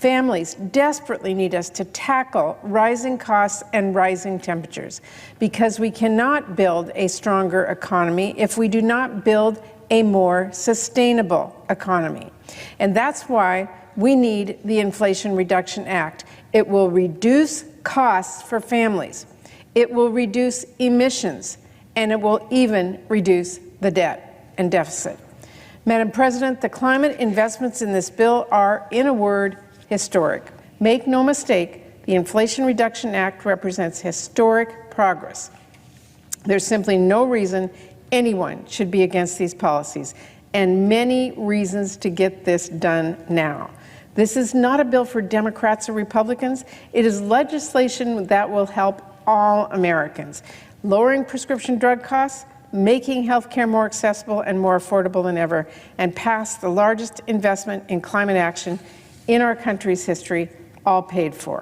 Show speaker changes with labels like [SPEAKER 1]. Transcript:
[SPEAKER 1] Families desperately need us to tackle rising costs and rising temperatures, because we cannot build a stronger economy if we do not build a more sustainable economy. And that's why we need the Inflation Reduction Act. It will reduce costs for families, it will reduce emissions, and it will even reduce the debt and deficit. Madam President, the climate investments in this bill are, in a word, historic. Make no mistake, the Inflation Reduction Act represents historic progress. There's simply no reason anyone should be against these policies, and many reasons to get this done now. This is not a bill for Democrats or Republicans. It is legislation that will help all Americans, lowering prescription drug costs, making health care more accessible and more affordable than ever, and pass the largest investment in climate action in our country's history, all paid for.